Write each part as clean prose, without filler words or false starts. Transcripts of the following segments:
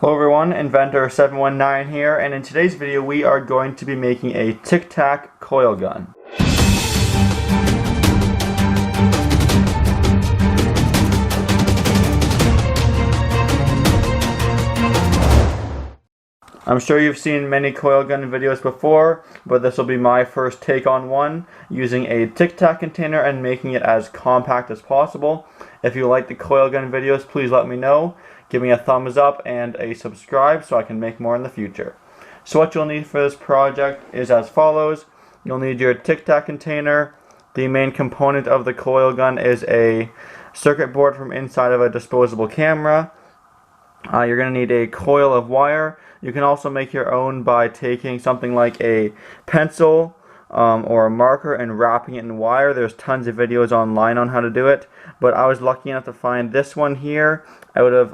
Hello everyone, Inventor719 here, and in today's video we are going to be making a tic-tac coil gun. I'm sure you've seen many coil gun videos before, but this will be my first take on one, using a tic-tac container and making it as compact as possible. If you like the coil gun videos, please let me know. Give me a thumbs up and a subscribe so I can make more in the future. So what you'll need for this project is as follows. You'll need your tic-tac container. The main component of the coil gun is a circuit board from inside of a disposable camera. You're going to need a coil of wire. You can also make your own by taking something like a pencil or a marker and wrapping it in wire. There's tons of videos online on how to do it, but I was lucky enough to find this one here out of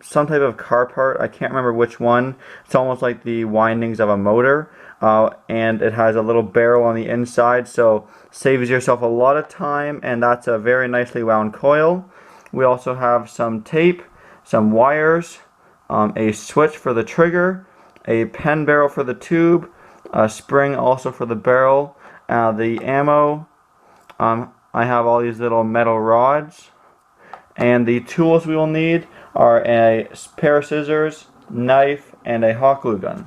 some type of car part. I can't remember which one. It's almost like the windings of a motor, and it has a little barrel on the inside, so saves yourself a lot of time, and that's a very nicely wound coil. We also have some tape, some wires, a switch for the trigger, a pen barrel for the tube, a spring also for the barrel, the ammo. I have all these little metal rods, and the tools we will need are a pair of scissors, knife, and a hot glue gun.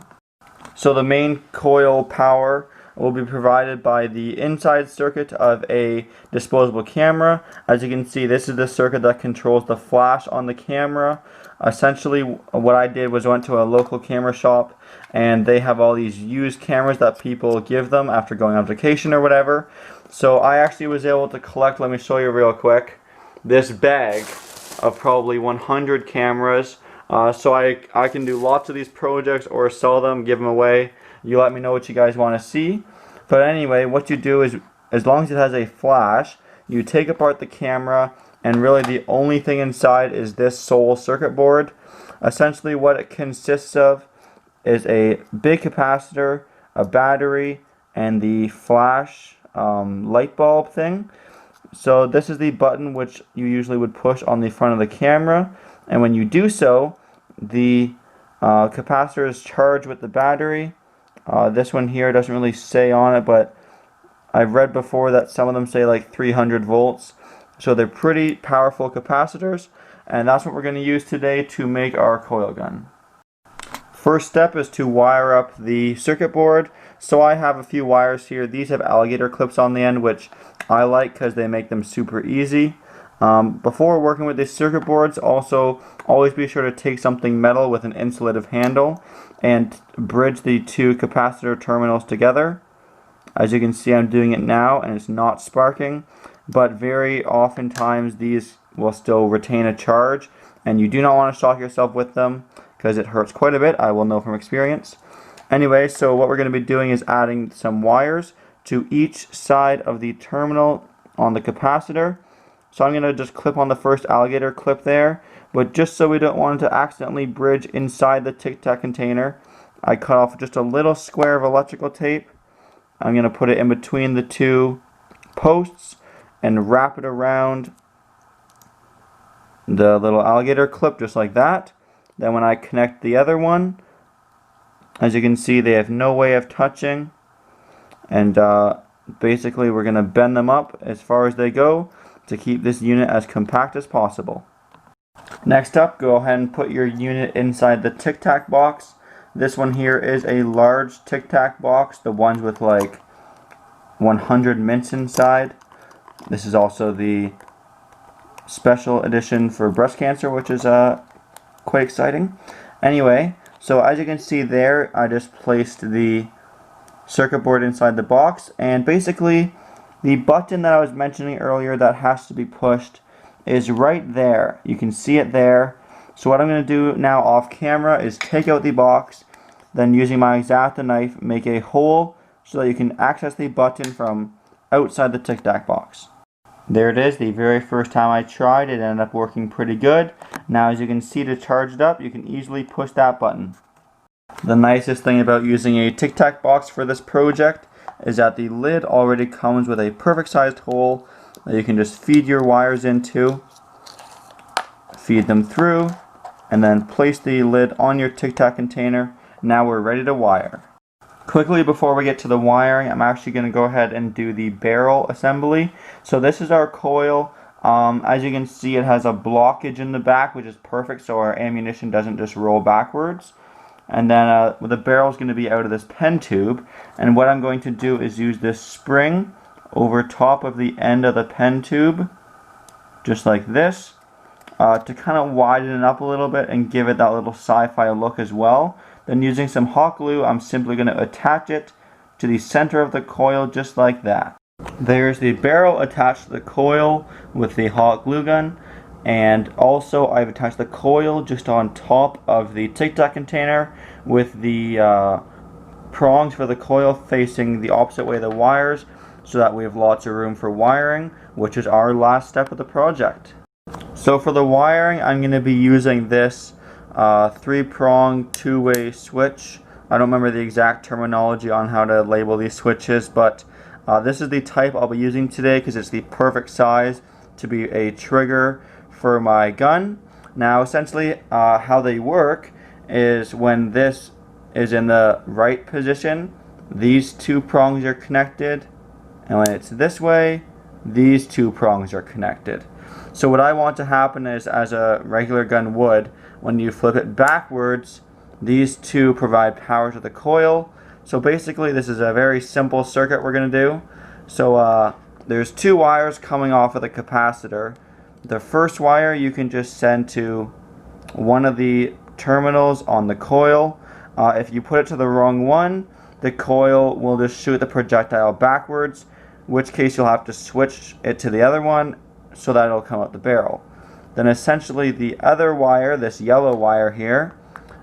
So the main coil power will be provided by the inside circuit of a disposable camera. As you can see, this is the circuit that controls the flash on the camera. Essentially, what I did was went to a local camera shop, and they have all these used cameras that people give them after going on vacation or whatever. So I actually was able to collect, let me show you real quick, this bag of probably 100 cameras. So I can do lots of these projects or sell them, give them away. You let me know what you guys want to see. But anyway, what you do is, as long as it has a flash, you take apart the camera, and really the only thing inside is this sole circuit board. Essentially what it consists of is a big capacitor, a battery, and the flash light bulb thing. So this is the button which you usually would push on the front of the camera, and when you do so, the capacitor is charged with the battery. This one here doesn't really say on it, but I've read before that some of them say like 300 volts. So they're pretty powerful capacitors, and that's what we're going to use today to make our coil gun. First step is to wire up the circuit board. So I have a few wires here. These have alligator clips on the end, which I like because they make them super easy. Before working with these circuit boards, also always be sure to take something metal with an insulative handle and bridge the two capacitor terminals together. As you can see, I'm doing it now and it's not sparking, but very oftentimes these will still retain a charge, and you do not want to shock yourself with them because it hurts quite a bit. I will know from experience. Anyway, so what we're going to be doing is adding some wires to each side of the terminal on the capacitor. So I'm going to just clip on the first alligator clip there, but just so we don't want it to accidentally bridge inside the tic-tac container, I cut off just a little square of electrical tape. I'm going to put it in between the two posts and wrap it around the little alligator clip just like that. Then when I connect the other one, as you can see, they have no way of touching, and basically we're going to bend them up as far as they go to keep this unit as compact as possible. Next up, go ahead and put your unit inside the tic-tac box. This one here is a large tic-tac box, the ones with like 100 mints inside. This is also the special edition for breast cancer, which is quite exciting. Anyway, so as you can see there, I just placed the circuit board inside the box, and basically the button that I was mentioning earlier that has to be pushed is right there. You can see it there. So what I'm going to do now off camera is take out the box, then using my X-Acto knife make a hole so that you can access the button from outside the tic-tac box. There it is. The very first time I tried it ended up working pretty good. Now as you can see, to charge it up, you can easily push that button. The nicest thing about using a tic-tac box for this project is that the lid already comes with a perfect sized hole that you can just feed your wires into, feed them through, and then place the lid on your Tic Tac container. Now we're ready to wire. Quickly before we get to the wiring, I'm actually going to go ahead and do the barrel assembly. So this is our coil. As you can see, it has a blockage in the back, which is perfect so our ammunition doesn't just roll backwards. And then the barrel is going to be out of this pen tube, and what I'm going to do is use this spring over top of the end of the pen tube, just like this, to kind of widen it up a little bit and give it that little sci-fi look as well. Then using some hot glue, I'm simply going to attach it to the center of the coil just like that. There's the barrel attached to the coil with the hot glue gun, and also I've attached the coil just on top of the Tic Tac container with the prongs for the coil facing the opposite way of the wires, so that we have lots of room for wiring, which is our last step of the project. So for the wiring, I'm going to be using this 3-prong 2-way switch. I don't remember the exact terminology on how to label these switches, but this is the type I'll be using today because it's the perfect size to be a trigger for my gun. Now essentially how they work is when this is in the right position, these 2 prongs are connected, and when it's this way, these 2 prongs are connected. So what I want to happen is, as a regular gun would, when you flip it backwards, these 2 provide power to the coil. So basically this is a very simple circuit we're going to do. So there's 2 wires coming off of the capacitor. The first wire you can just send to one of the terminals on the coil. If you put it to the wrong one, the coil will just shoot the projectile backwards, in which case you'll have to switch it to the other one so that it'll come out the barrel. Then essentially the other wire, this yellow wire here,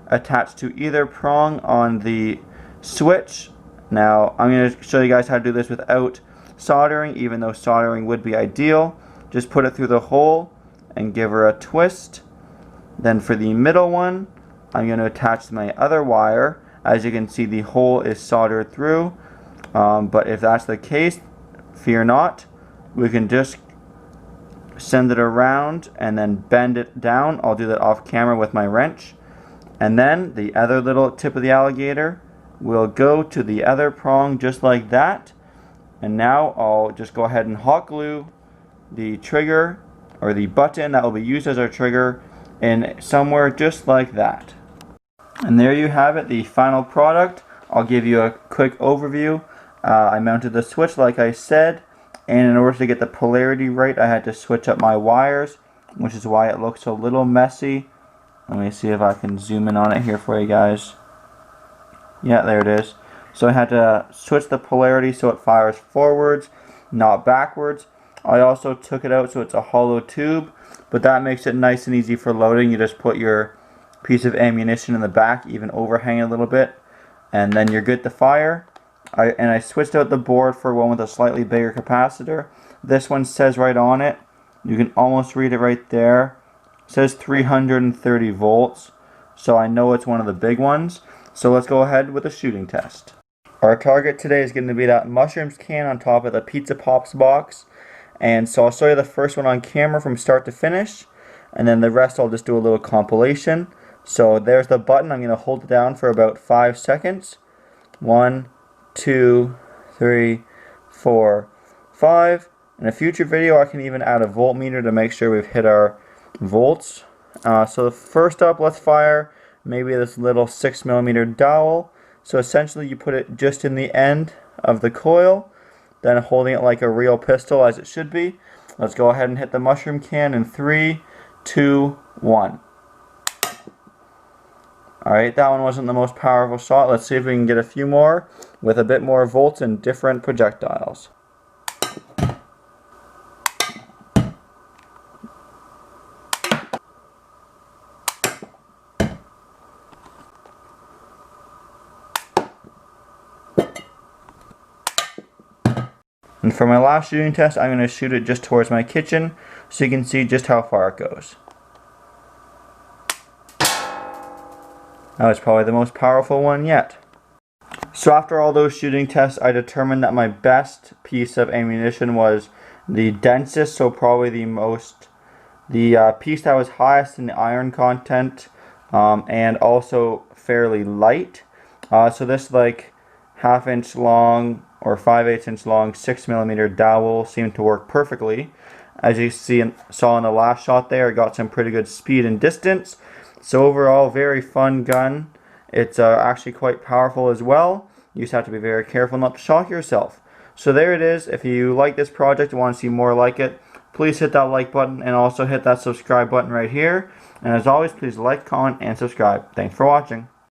attached to either prong on the switch. Now I'm going to show you guys how to do this without soldering, even though soldering would be ideal. Just put it through the hole and give her a twist. Then for the middle one, I'm going to attach my other wire. As you can see, the hole is soldered through, but if that's the case, fear not. We can just send it around and then bend it down. I'll do that off camera with my wrench. And then the other little tip of the alligator will go to the other prong just like that. And now I'll just go ahead and hot glue the trigger, or the button that will be used as our trigger, in somewhere just like that. And there you have it, the final product. I'll give you a quick overview. I mounted the switch like I said, and in order to get the polarity right, I had to switch up my wires, which is why it looks a little messy. Let me see if I can zoom in on it here for you guys. Yeah, there it is. So I had to switch the polarity so it fires forwards, not backwards. I also took it out so it's a hollow tube, but that makes it nice and easy for loading. You just put your piece of ammunition in the back, even overhang a little bit, and then you're good to fire. I switched out the board for one with a slightly bigger capacitor. This one says right on it, you can almost read it right there, it says 330 volts, so I know it's one of the big ones. So let's go ahead with a shooting test. Our target today is going to be that mushrooms can on top of the Pizza Pops box. And so I'll show you the first one on camera from start to finish, and then the rest I'll just do a little compilation. So there's the button. I'm going to hold it down for about 5 seconds. 1, 2, 3, 4, 5. In a future video I can even add a voltmeter to make sure we've hit our volts. So first up, let's fire maybe this little 6mm dowel. So essentially you put it just in the end of the coil, then holding it like a real pistol as it should be. Let's go ahead and hit the mushroom can in 3, 2, 1. Alright, that one wasn't the most powerful shot. Let's see if we can get a few more with a bit more volts and different projectiles. And for my last shooting test, I'm going to shoot it just towards my kitchen so you can see just how far it goes. That was probably the most powerful one yet. So after all those shooting tests, I determined that my best piece of ammunition was the densest, so probably the piece that was highest in the iron content and also fairly light. So this like 1/2 inch long or 5/8 inch long 6mm dowel seemed to work perfectly. As you saw in the last shot there, it got some pretty good speed and distance. So overall, very fun gun. It's actually quite powerful as well. You just have to be very careful not to shock yourself. So there it is. If you like this project and want to see more like it, please hit that like button and also hit that subscribe button right here. And as always, please like, comment, and subscribe. Thanks for watching.